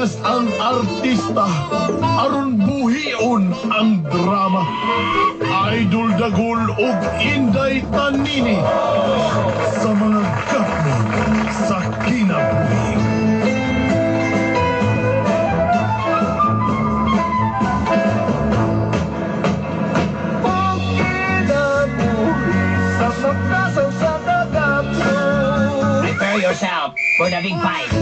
Ilas ang artista, aron buhion ang drama. Idol Dagol ug Inday Tanini sa mga gapon sa kinabuhi. Prepare yourself for the big fight.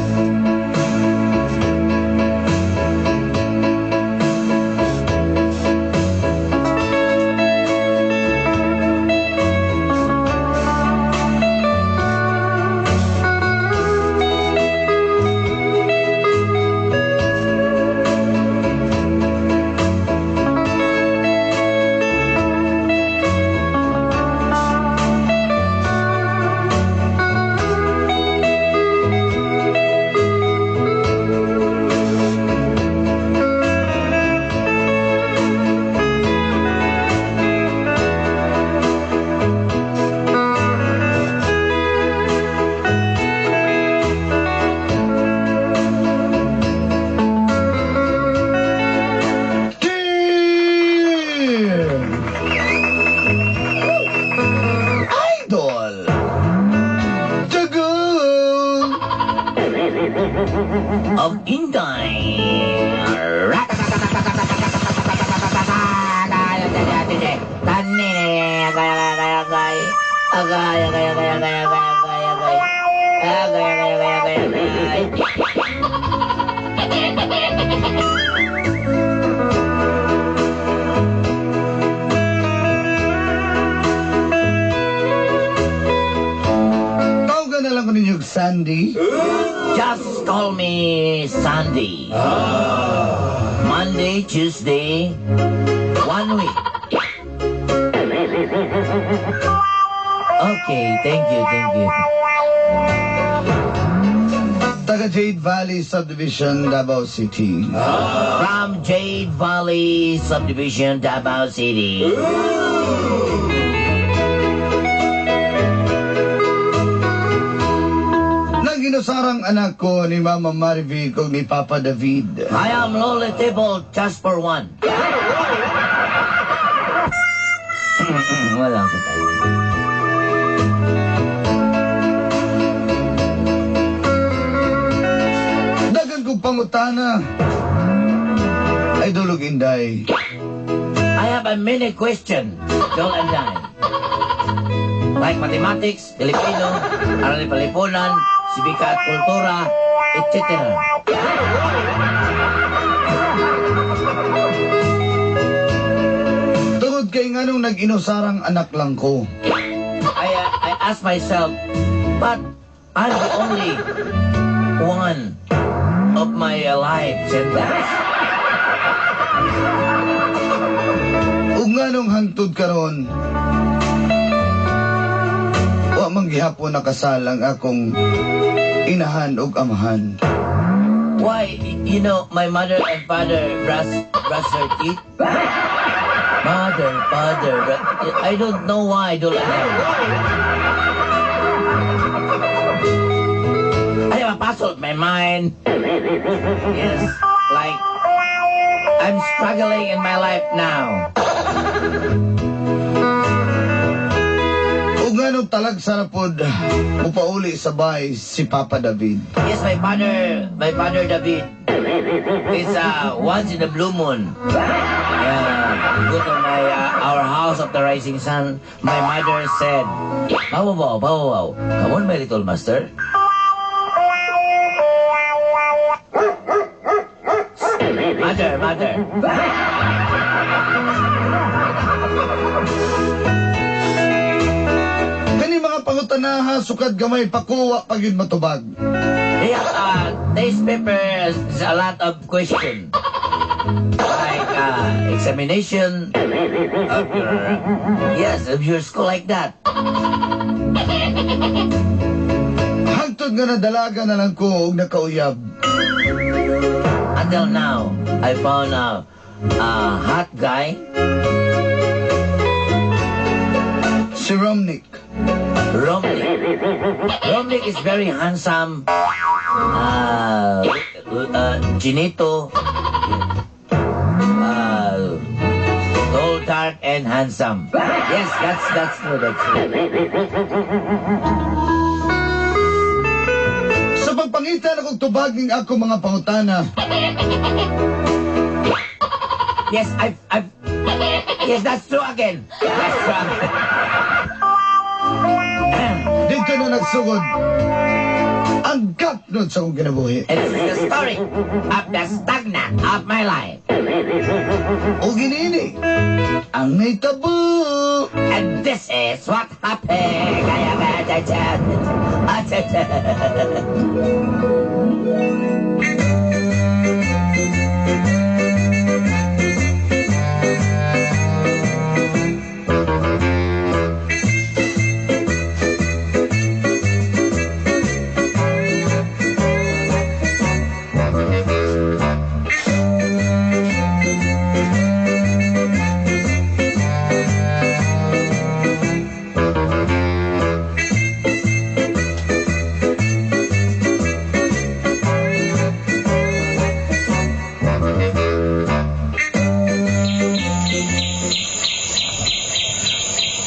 Of Inday. Tawagan na lang ko ninyo, Sandy. Just call me Sandy. Monday, Tuesday, 1 week. Okay, thank you. Taga Jade Valley Subdivision, Davao City. From Jade Valley Subdivision, Davao City. Ginusarang anak ko ni Mama Marivic o ni Papa David. I am Loli Table just for one. Wala ko tayo. Dagan kong pangutana. Ay dulog Inday. I have a mini question, Joel and Dan. Like mathematics, Filipino, arali palipunan, sibika at kultura, etc. Tungod kay nganong nag-inusarang anak lang ko. I ask myself, but I'm the only one of my life sentence. Ug nganong hangtod karon, wa man gihapon nakasal ang akong inahan ug amahan. Why, you know, my mother and father brush their teeth? Father, I don't know why, don't know. I have a puzzle in my mind. Yes, like, I'm struggling in my life now. Ug nganong talagsa na pod upauli sa bahay si Papa David. Yes, my father David is once in the blue moon. Go to our house of the rising sun. My mother said, "Bow, bow, bow, bow. Come on, my little master." Mother. Kani mga pangutanaha sukad gamay pakuwa pagid matubag. Yeah, this paper is a lot of questions. Like examination of your school, like that. Hangtod nga nadalaga na lang ko og nakauyab. Until now, I found a hot guy. Si Romnick. Romnick is very handsome. Chinito. Tall, dark, and handsome. Yes, that's true, that's true. Sa pagpangitan akong tubaging ako mga pangutana. Yes, yes, that's true again. That's true again. Dito na nagsugod ang gapnod sa akong kinabuhi. And this is the story of the stagnant of my life. O ginini, ang may tabu. And this is what happened. Kaya kaya chan.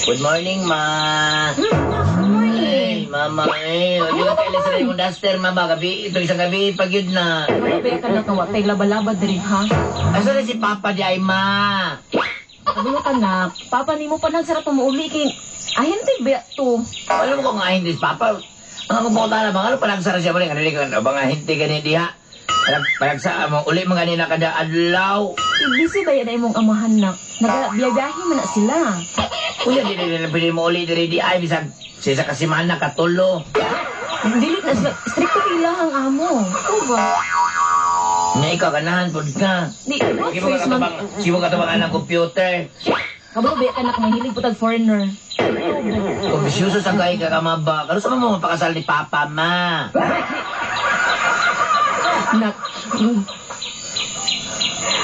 Good morning, Ma. Ay, Mama, Hindi ka kailan sa mong duster, Mama. Gabi, ito isang gabi, pag yun na. Kaya ka na kawatay laba-laba diri ha. Asa na si Papa di ay, Ma? Kagulo ka na. Papa ni mo pa nagsarap mauli king. Ahin ti ba to? Alam mo kung nga hindi si Papa. Ang akong pumunta na, mga ano, palagsara siya ba rin? Ano rin, mga hinti ganyan diha. Palagsa, uli mga nina kada adlaw. Busy ba yan ay mong amahan na? Nagabiyagahin mo na sila. Kuya, di pwede mo uli diri di ay, bisag siya kasi man nakatulo. Dilit na sila. Stricto ilahang amo. Ito ba? Nga ikaw, ganahan po ka. Di, what first man? Sige mo katabangan ng computer. Kabalo ba ka na mahilig po tag foreigner? Kung bisyuso sa kay kakamaba, kano sa mo mapakasal ni Papa, Ma? Nak,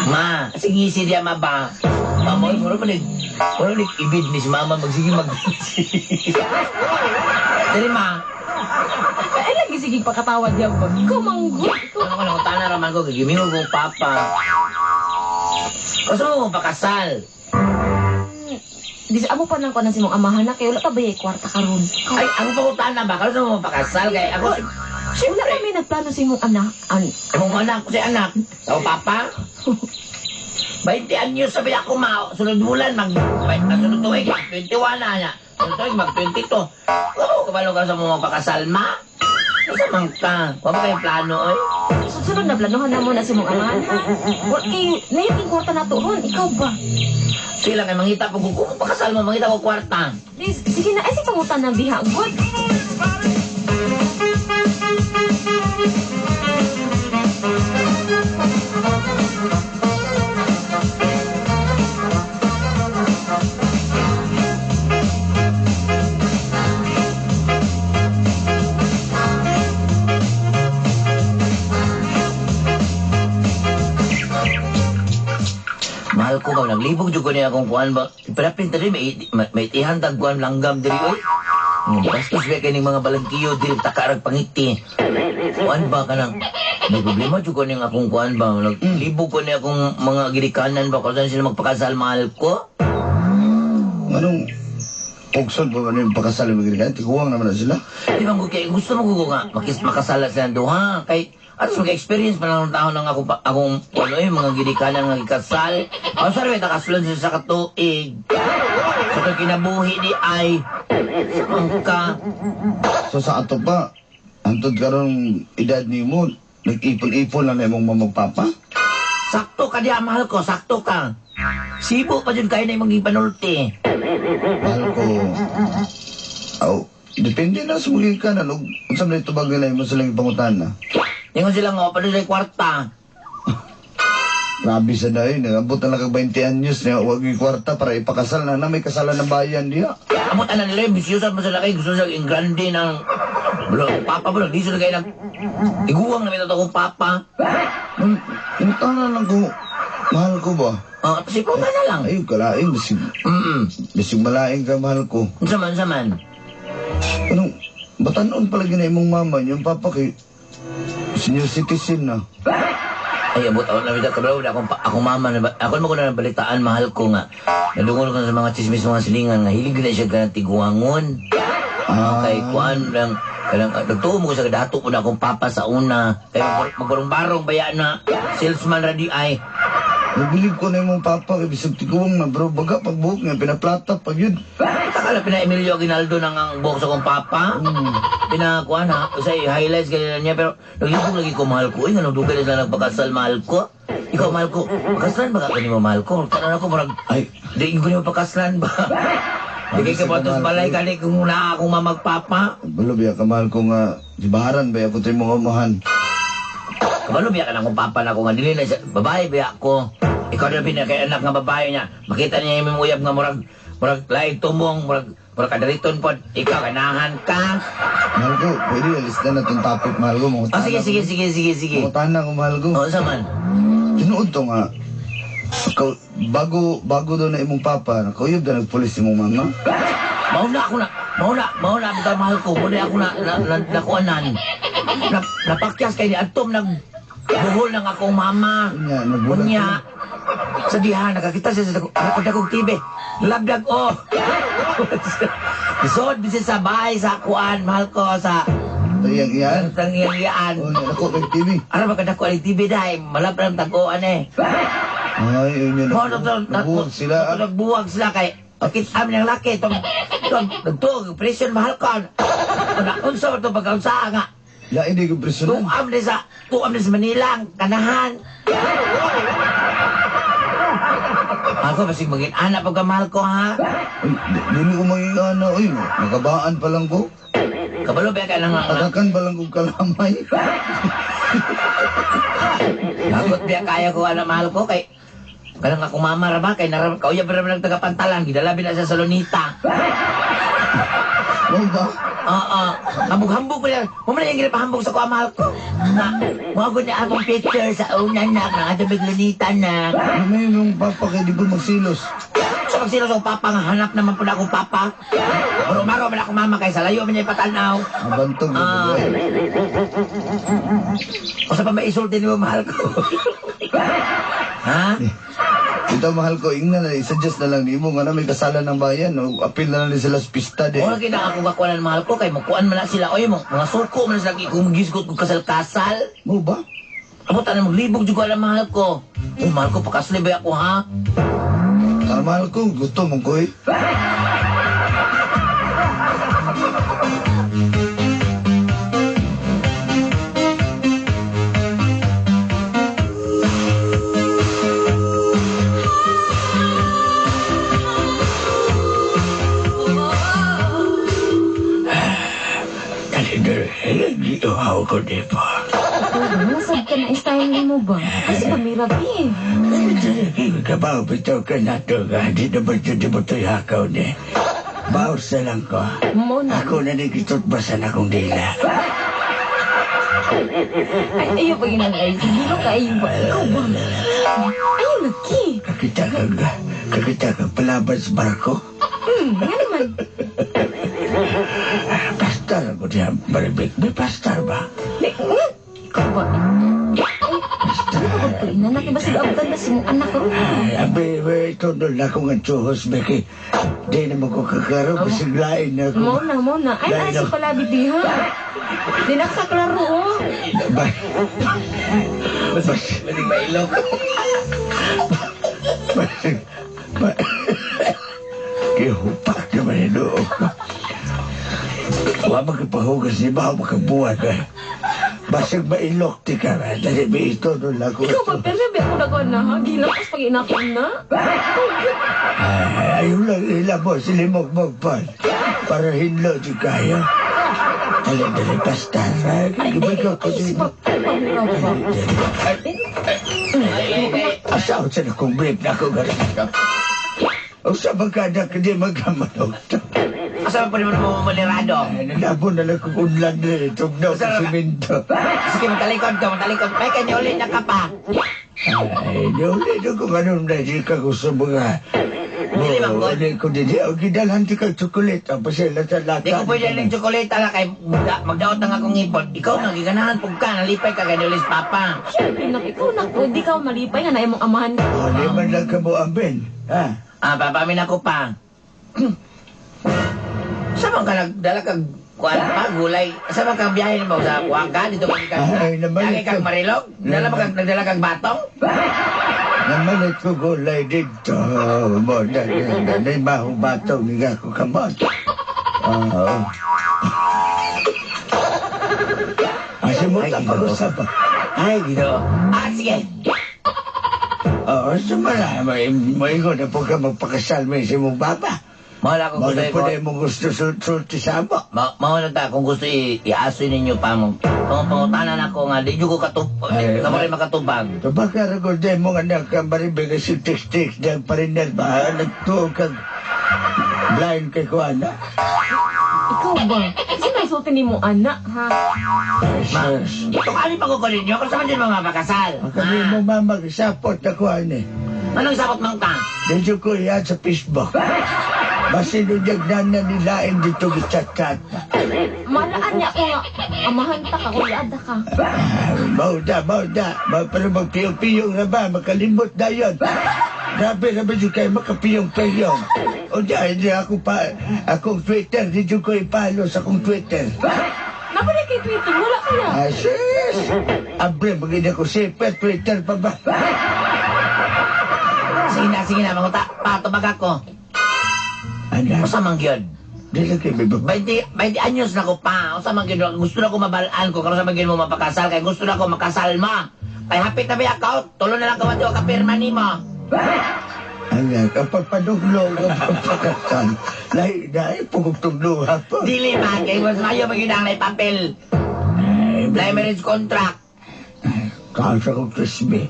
Ma, sige si dia maba. Mama, mura pa ibid ni si Mama, magsige Dali, Ma. ay lagi sige pakatawad yan ba? Ikaw manggut. Ano ko na, utana raman ko, gagimiho kong Papa. Kaso mo mapakasal. Di sa amo pa nang ko na si mong amahan na kaya wala pa ba yung kwarta karon? Ay, ako pa utana ba? Kaso mo mapakasal, kaya ako... Wala Siyempre, kami nagplano si mong anak. Among anak ko si anak. Tao, Papa? 20 anyos sabi ako, Ma. Sunod bulan, sunod tuwing, mag-21 na niya. Sunod tuwing, mag-22. Oo, kabalo ka sa mga magpakasal, Ma. Isa man ka. Huwag ba kayong plano, oy? Susunod na planohan na mo na si mong amahan ha. Wala kay, nahiting kwarta na to ron. Ikaw ba? Sila kay mangita po. Kung pakasal mo, mangita ko kwarta. Sige na, ay si pangutan ng diha. Good. Mahal ko ba, naglibog dyan ko niya akong kuhan ba? Pinapinta rin, may ihantag kuhan langgam diri, oy. Bastos ba kayo mga balagkiyo, diri takarag pangiti. Kuhan ba ka nang... May problema dyan ko niya akong kuhan ba? Naglibog ko niya akong mga girikanan ba? Kung saan sila magpakasal, mahal ko? Anong pugsod ba ano yung pakasal ng mga tiguang naman na sila? Di ba, gusto mo nga, makasala sila doha. Kay, at mag-experience pa lang ng tao ng akong mga girikanan ng ikasal. O, sarwe, nakasulod sila sa katuig. Sa ito kinabuhi di ay, samang ka. So sa ato pa, antod karong edad ni mo, nag-ipon-ipon lang na mong mamagpapa? Sakto ka diya, mahal ko, sakto ka. Sibo pa dyan kayo na yung maging panulti. Mahal ko, depende na sa muli ka na, kung saan na itubag nila mo silang ipangutan na. Ingon sila nga, paano sila kwarta? Grabe sa dahil, nagabot na lang kag 20 anyos na huwag yung kwarta para ipakasal na may kasalan ng bayan diya. Amot na nila yung bisyusan mo sila kayo. Gusto sila yung grande ng... Papa mo lang, di sila kayo ng... Iguwang na may tatawang Papa. Yung tanan lang ko, mahal ko ba? Kasi po ka na lang. Ayun, kalaing, basig malaing ka, mahal ko. Saman. Anong, batanon pala ginay mong mama, yung papa kay senior citizen na. Ay, abot ako na kabalaw na akong mama na ako naman ko na nabalitaan, mahal ko nga. Nadungol ko sa mga chismis, mga silingan nga hilig na siya ka tiguangon. Kay kuan lang kanang nagtuo mo ko sa dato ko na akong papa sa una. Kaya magbarong-barong baya na salesman radi ay. Nabilib ko na yung papa kay bisag tiguang na bro. Baga pagbuhok niya, pinaplata pag yun. Takala pina Emilio Aguinaldo nang ang buhok sa kong papa. Pinakuan ha. Kasi highlights ganyan niya. Pero naglibog lagi ko mahal ko. Uy, nga dugay na nagpakasal mahal ko. Ikaw mahal ko. Pakasalan ba ka mo mahal ko? Tanan ako marag. Ay, di ko niyo pakasalan ba? Di kay kabatos balay ka ni kung na akong mamagpapa. Balo biya kamahal ko nga. Sibaharan ba ako tayo mga umahan. Kabalo biya ka na kung papa na ako nga. Dili na siya. Babae biya ko. Ikaw na pinakaianak nga babae niya. Makita niya yung uyab nga murag laing tumong, murag kadariton po. Ikaw, ganahan ka. Mahal ko, pwede alis na itong topic, mahal ko. Sige. Mangutana ko, mahal ko. Oo, saman. Tinuod to nga. Bago daw na imong papa, nakuyog na nagpulis imong mama. Mauna, bitaw mahal ko. Muna ako nakuanan. Napakyas kay ni Atom, buhol ng akong mama. Unya. Sa diha, nakakita siya sa dagong TV. Labdag, oh. Isod, bisip sa bahay, sa kuan, mahal ko, sa... Tayang iyan? Tayang iyan. Oh, ako kay TV. Ano ba kadako ang TV dahil? Malab ng taguan eh. Ay, yun yun. Nagbuwag sila. Nagbuwag sila kay... Akit amin ang laki. Nagtuog, presyon, mahal ko. Unsa ito pagkaunsa nga. Ya, hindi ko presyonan. Tuam na sa Manila, ang kanahan. Ako, basig maging anak pagkamahal ko, ha? Ay, dili ko maging ano. Uy, nakabaan pa lang ko. Kabalo ba ka lang nga? Tagakan pa lang ko kalamay. Lagot ba kaya ko anak mahal ko, kay... Kanang akong mama ra ba, kay kauyab ra ba ng tagapantalan, gidalabi na sa Salonita. Ano ba? Oo. Hambog-hambog ko lang. Mamala yung ginapahambog sa kuamahal ko. Nga, mga niya akong picture sa una na, mga tabig lunita na. May yung papa kay di ko magsilos. So magsilos akong papa, nga hanap naman po na akong papa. Pero umaga man akong mama, kay sa layo man niya ipatanaw. Abantog na ba? O sa pa maisulti ni mo, mahal ko. Ha? Ito mahal ko, ingna na, i-suggest na lang ni mo nga na may kasalan ng bayan. No? Apil na lang din sila sa pista de. O lagi na ako kakuanan mahal ko, kay makuan man na sila. Oy, mga suko man na sila, kung gisgot kong kasal-kasal. Mo ba? Amo tanan maglibog juga lang mahal ko. Oh, mahal ko pakasli ba ako ha? Mahal ko, gusto mong ko eh. Ako di pa. Nasab ka na style mo ba? Kasi pamirap eh. Kabaw bitaw ka na to nga. Di na ba di mo ito hakaw ni? Baos na lang ko. Muna. Ako na nagkitot basan akong dila. Ay, ayaw pa ginagay. Siguro ka ayaw ba? Ikaw ba? Ayaw laki. Kakita ka palaban sa barko? Nga naman. Pastar ako diya, baribik. May pastar ba? Ikaw ba? Ina, nakibasigabutan na si mong anak ko. Abi, ito doon ako nga tsuhos, Becky. Di naman ko kakaro, pasiglain na ako. Muna. Ay, nasa pala biti ha. Di nakaklaro oh. Maling mailok. Kihupak naman yung loob ko. Huwag magpahugas ni Bahaw makabuhat ka. Basag mailok ti ka na. Dali ba ito doon lang ko. Ikaw ba, pero sabi ako na gana ha? Gilakas pag inakon na. Ayaw lang ila mo, silimog-mog pa. Para hinlo di kaya. Dali, pastar. Gibigay ko din. Asaw sa na kong break na ako galing ka. O sa magkada ka di magkamanok to. Asa pa naman mo malirado? Nalabo na lang kong unlan na itong daw sa simento. Sige, magtalikod ka. May kanya ulit na ka pa. Ay, ulit na kung anong na di ka ko sa mga Dili man ko. Hindi ko din. O gidalhan di kang tsukulit. Ang pasila sa lata. Di ko pwede ng tsokolate ala kay magdaot na nga akong ipod. Ikaw nang giganahan pug ka nalipay ka ganulis papa. Siyempre, ikaw na, di ka malipay nga na imong amahan ka. O, di man lang ka mo ambin. Ha? Papamin ako pa. Saan ka nagdala kag kuan pa gulay? Saan ka biyahe mo sa Kuangka dito ba ka? Ay, naman Lagi kag ito. Marilog? Nagdala kag batong? Naman ito gulay dito. Mo, na mahubatong nga ako kamot. Oo. Asi mo Ay, ta pag-usap. Ay, Ginoo. Sige. Oo, sumala. May ko na po ka magpakasal mo si mong baba. Mahal ako gusto Mga ko. po na mong gusto sulti sa mo. Mahal ta kung gusto iasoy ninyo pa mo. Pangutanan ako nga di ko katubag. Ay, Kamari makatubag. So baka rago day mong anak ka maribig si text-text dahil pariner ba? Nagtuog kag blind kay Kuana. Ikaw ba? Kasi naisulti ni mo anak, ha? Jesus. Kung ano pa ko ninyo, kung saan din mga makasal. Ang kami mo mamag-sapot na Kuana. Anong sakot mang ka? Dito ko yan sa Facebook. Basi nung nagnanan nilain dito gichat-chat. Malaan niya ako nga, amahan ta ka, kuyada ka. Mauda. Pero magpiyong-piyong na ba? Makalimot na yun. Grabe naman yung kayo makapiyong-piyong. O hindi ako pa, akong Twitter, dito ko ipalo sa akong Twitter. Napalay kay Twitter, wala ka na. Sis! Abre, magiging ako siper, Twitter pa ba? Sige na, mga patubag ako. Anak, Usa man gyud. di lang kayo may baba. 20 anyos na ko pa. Usa man gyud gusto na ko mabalaan ko karon sa magin mo mapakasal kay gusto na ko makasal ma. Kay hapit na ba account? Tulo na lang kawat ka pirma nimo. Anak, kapag paduglo ang pagkakasal, lahi, pugtuglo ha po. Dili man kay mas mayo magidang na papel. Na marriage contract. Kasa ko Krisby.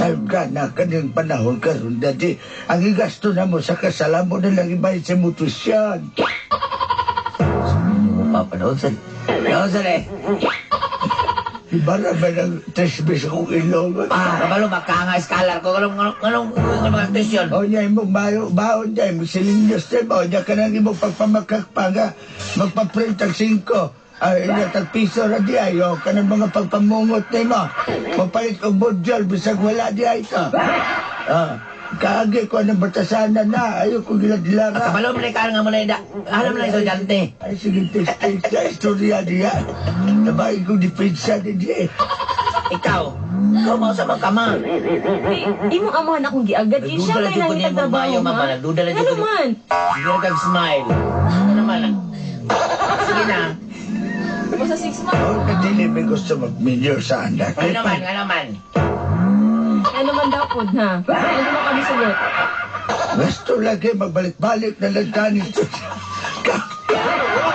Salga na kanyang panahon karon dati ang igasto na mo sa kasala mo na lang ibayad sa mutusyan. Mo papanood sa. Noon eh. Ibara ba ng 3 beses akong ilong? Kabalo makanga scholar ko kanong mga tuition. O niya imong baon niya, imong silinyos niya, o niya ka nang imong pagpamakak pa nga, magpaprint ang 5. Ay, tag piso na di ayo, ka ng mga pagpamungot na mo. Mapalit og module, bisag wala di ay ka. Kaagi ko ng batasanan na, ayaw ko gila-gila nga. Kabalo mo ka nga mo na alam na estudyante. Ay, sige, test na istorya diya. Nabahin ko depensa di di. Ikaw mo sa magkama. Imong amahan akong giagad. Siya Nagduda na kay dyan ko nang niya mong bayo, nagtrabaho, mama. ha? Nagduda na dyan Ano ko niya. man? Sige na kag-smile. Ano naman? Sige na. Basta 6 months. O, kadili may gusto mag-major sa anak. Ano naman? Ano naman? Ano man daw po, ha? Ano mo kami sugot? Gusto lagi magbalik-balik na lang tanis.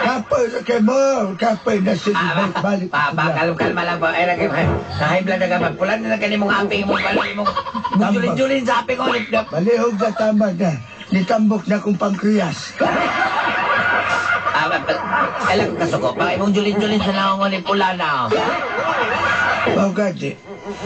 Kapoy na kayo mo. Kapoy na siya balik-balik. Kalma lang po. Ay, na-high blood na ka. Magpulan na lang ka ni mong amping mong balik mong julin-julin sa aping ko. Malihog na tama na. Nitambok na kong pankreas. Alam ko kasuko. Baka imong julin-julin sa naong ni pula na. Mga gadi,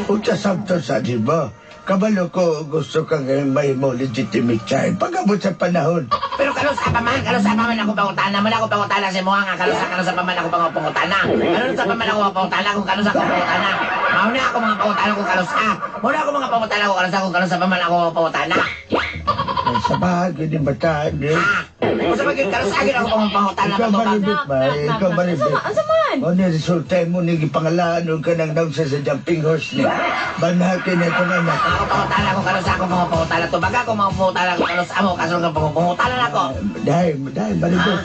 utsa sabto sa di ba? Kabalo ko gusto kang may mo legitimate child. Pagabot sa panahon. Pero kalos sa paman ako pangutana. Muna ako pangutana sa mga nga. Kalos sa paman ako pangutana. Kalos sa paman ako pangutana kung kalos ako pangutana. Mauna ako mga pangutana kung kalos ka. Mauna ako mga pangutana kung kalos sa paman ako pangutana. Sa bahagi ni Bataan, eh. Kung sa maging kalos agad ako pangutana. Ikaw maribit ba? Ikaw maribit. Asa man? O ni resulta mo ni gipangalaan o ka nang daw sa jumping horse ni. Banhakin na ito nga. Ako pangutana kung kalos ako mga pangutana. Tubaga ko mga pangutana kung kalos amo. Kasunod ka pangutana na ako. Dahil, maribit.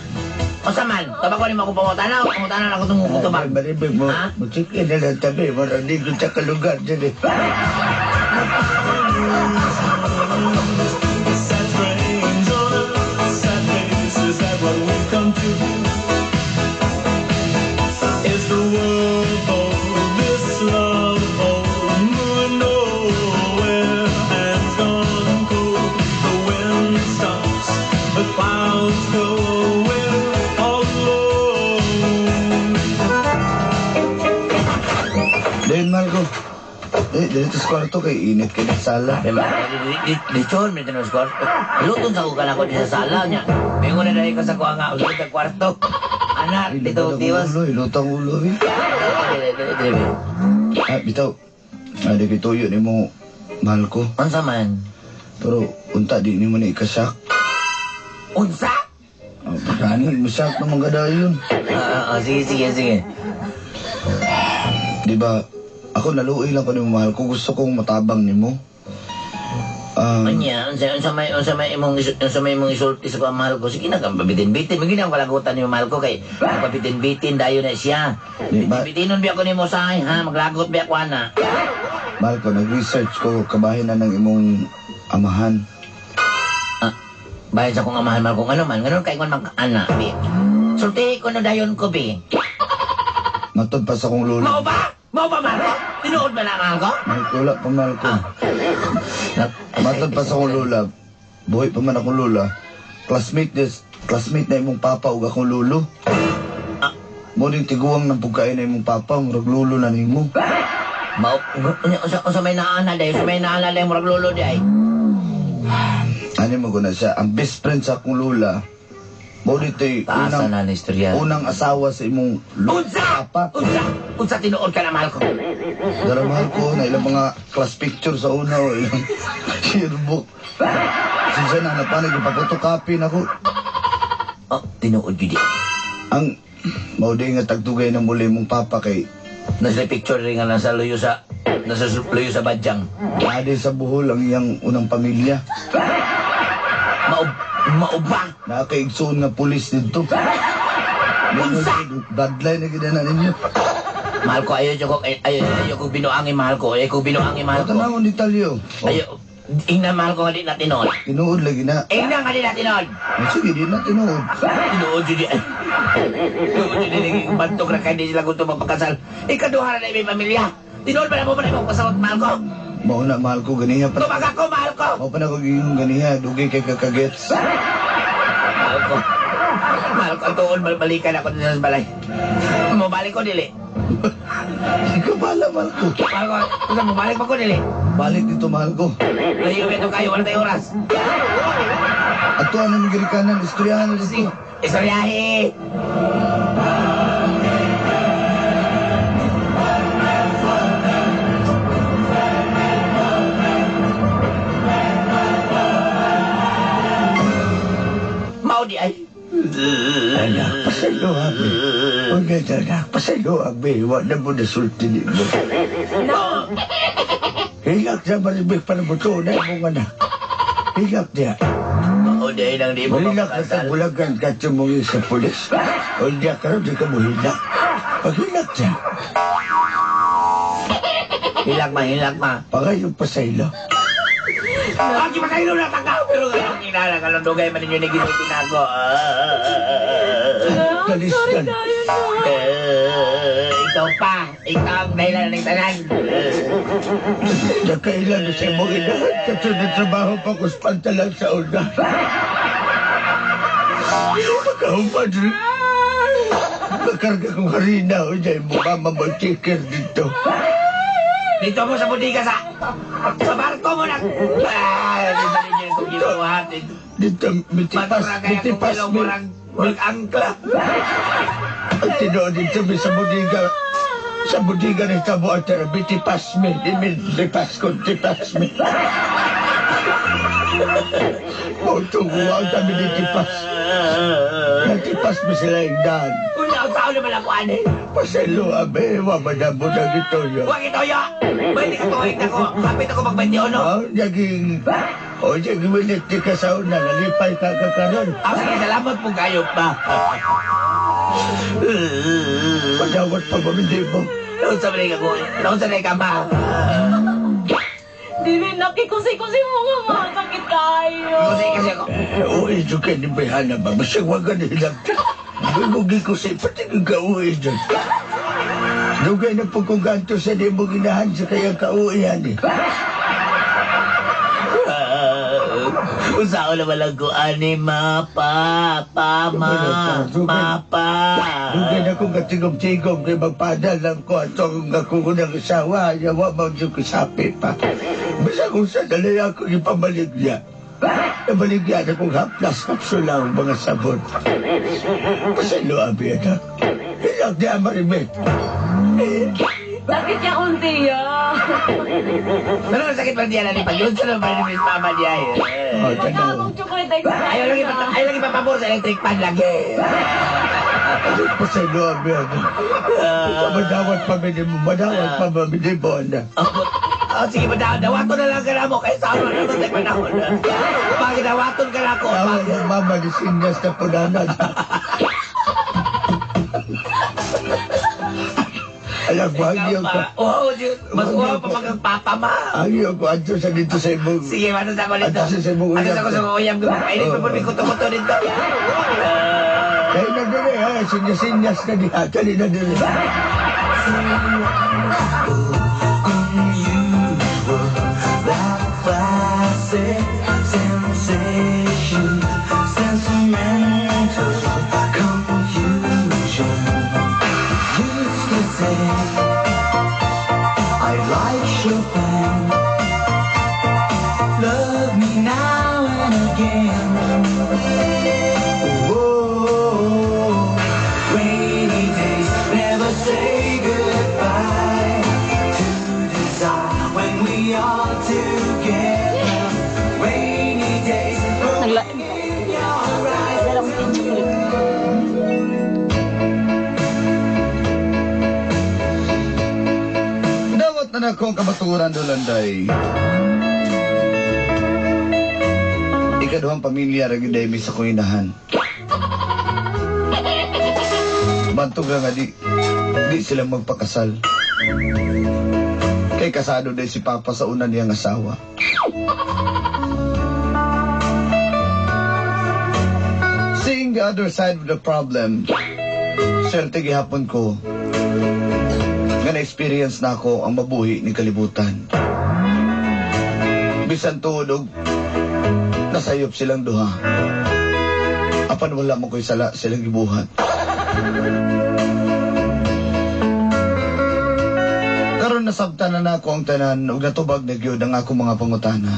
O sa man, tabag ko ni mga pangutana. Pangutana na ako itong tubag. Maribit mo. Ha? Musikin na lang tabi. Marang di ko sa kalugar dyan eh. Sad trains on a sad face, is that what we've come to? Is the world bold, this love bold, moving nowhere, hands gone cold, the wind stops, the clouds go, we're all alone. Dahil Marco, Dito sa kwarto kay init kay sa sala. Lechon, may tinong skor. Lutong sa kukan ako di sa sala niya. May na dahil ka sa kuha nga, ulit ang kwarto. Anak, dito tiwas. Ilutang ulo, eh. Bitaw. Di kituyo ni mo, mahal ko. Unsa man? Pero, unta, di ni mo na ikasak. Unsa? Kanin, masak naman gadayon. Sige. Di ba, ako naluoy lang ko ni mo, mahal ko. Gusto kong matabang ni mo. Anya, unsa may imong isulti sa mahal ko. Sige na kang pabitin-bitin. Magina ang kalagutan ni mahal ko kay pabitin-bitin dayo na siya. Bitinon bi ako nimo say ha, maglagot bi ako ana. Mahal ko, nag-research ko kabahin na ng imong amahan. Bayan sa kong amahan mahal ko ano man, ganon kay kon mag-ana bi. Sulti ko no dayon ko bi. Matod pa sa kong lula. Mao ba? Mao ba mahal ko? Tinuod ba na mahal ko? Mahal ko, wala pa mahal ko. Matod pa sa kong lula. Buhay pa man akong lula. Classmate na imong papa ug akong lulo. Muning tiguang ng pagkain na imong papa, murag lulo na nimo. Mao unsa may naana day, may naana day murag lolo di ay. Ano mo na siya? Ang best friend sa akong lula. Mo dito'y Taasa na istorya. unang asawa sa imong papa. Unsa tinuod ka na mahal ko? Dara mahal ko na ilang mga class picture sa una o ilang yearbook. Sinsa na napanag ipapotocopy na ko. Oh, tinuod jud di. Ang maudi nga tagtugay na muli mong papa kay Nasa picture rin nga nasa luyo sa badyang. ade sa buhol ang iyang unang pamilya. Maubang. Nakaigsoon nga pulis dito. Bloodline na gina na ninyo. Mahal ko, ayaw ko binuangi mahal ko. Ayaw ko binuangi mahal ko. Tanawon detalyo. Ayaw, ingna mahal ko nga di na tinood. Tinuod lagi na. Ingna nga di na tinood. Sige, di na tinuod. Tinood yun di. Tinood yun di. Bantok na kayo di sila gusto magpakasal. Ikaduha na may pamilya. Tinood ba na mo ba na mong pasawat mahal ko? Mauna mahal ko ganiha pa. Tumaga ko mahal ko. Mao pa na ko giyong ganiha, dugay kay kakagets. Mahal ko. Mahal ko, tuon balikan ako sa balay. Mabalik ko dili. Ikaw bala mahal ko. Mahal ko, kung mabalik pa ko dili. Balik dito mahal ko. Layo ito kayo, wala tayo oras. Ato ano ng kanan, istoryahan na dito. Istoryahe! Maudi ay. Anak, pasalo abi. Huwag na anak, pasalo abi. Huwag na mo nasulti ni mo. Hingak sa maribig para mo to na mong anak. Hingak niya. Maudi ay nang di mo Mahilak na mapakasal. bulagan ka tumungin sa pulis. O hindi ka rin, di ka mo hilak. Paghilak niya, Hilak ma. pagayong pasaylo. Aki pa kayo na takaw, pero ngayon kinala ka lang dugay man ninyo na ginutin ako. Kalistan. Ikaw pa. Ikaw ang dahilan ng tanan. Nakailan na siya mong inahan. Kasunod trabaho pa ko sa pantalang sa una. Pagkahumad rin. Nakarga kong harina o dyan mo mama mag-ticker dito. Dito mo sa butika sa barko mo na. Dito ninyo yung ginawa. Dito, Matura kaya kung mitipas ilaw mi. mo mag-angkla. Ang tinood dito mi sa budiga. Sa budiga ni Tabo at mitipas mi. Lipas ko, tipas mi. Motong huwag kami nitipas. Natipas mi sila yung daan. Una ang tao naman ako, ane. Paselo, abe, wamadabo na dito yun. Huwag ito yo. Pwede ka tuwing ako. Kapit ako mag-21. Naging... naging miniti ka sa una, nalipay ka kakaroon. Sige, salamat po kayo pa. Padawat pa ba, hindi mo? Noon sa balik ako. Noon sa balik ka ma. Dili, nakikusi-kusi mo nga mga sakit kayo. Kasi ako. Uwi dyan ka ni Behana ba? Masyang wag ka nilang. Gugugi ko sa'yo, pati kang ka-uwi dyan. Dugay na po kung ganto sa di mo ginahan sa kayang ka-uwihan eh. Usaon naman lang ko, ani, mapa, mapa. Dugay na kong katigom-tigom kay magpadal lang ko at ang nakukunang isawa, yawa mo yung kasapi pa. Basta kung sa dalay ako ipamaligya. Nabaligyan akong haplas kapsula ang mga sabon. Pasalo, abi, anak. Iyak di amarimit. Sakit niya unti ya. Pero sakit ba diyan ni pag yun sa naman ni Miss Mama diya eh. Oh, Wala tanaw. akong chocolate ay Ayaw lagi papabor sa electric fan lagi. Pasalo, abi, anak. Madawat pa minimo, anak. Oh, sige, dawaton na lang ka na mo. Kaya sa ano na sa panahon. Bakit dawaton ka na ako? Tawag mo, mama, ni Sinyas na punanan. Alam ko, ayaw ko. Oo, Diyos. Mas uwa pa pag ang papa ma. Ayaw ko, adto sa dito sa imong. Sige, ano sa ko dito? Adto sa imong Ano sa ko sa uyam ko? Painit pa po may kuto-kuto dito. Kaya na dili, ha? Sinyas na diha. Kali na dili. That classic sensation, sentimental confusion. Used to say I like Chopin. Love me now and again. Whoa, rainy days never say goodbye to desire when we are together. Rainy days, Nagla... in your eyes. Wala akong chocolate. Dawat na akong kamaturan dolanday. Ikaduhang pamilya rin day mi sa kong inahan. Bantog nga di sila magpakasal. Kay kasado day si Papa sa una niyang asawa. Seeing the other side of the problem, swerte gihapon ko nga na-experience na ako ang mabuhi ni kalibutan. Bisan tuod og nasayop silang duha. Apan wala mo ko'y sala silang gibuhat. Karon nasabtan na ako ang tanan ug natubag na gyud ang akong mga pangutana.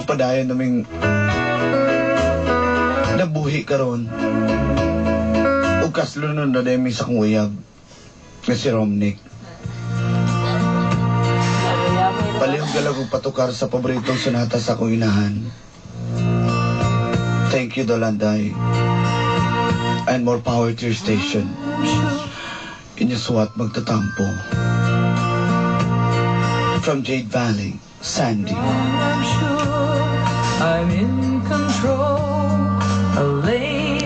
Padayon naming nabuhi karon. Ug kaslunon na demi sa kong uyab nga si Romnick. Palihog galag og patukar sa paboritong sonata sa akong inahan. Thank you, Dolanday. And more power to your station. Inyaswat magtatampo. From Jade Valley, Sandy. I'm sure I'm in control.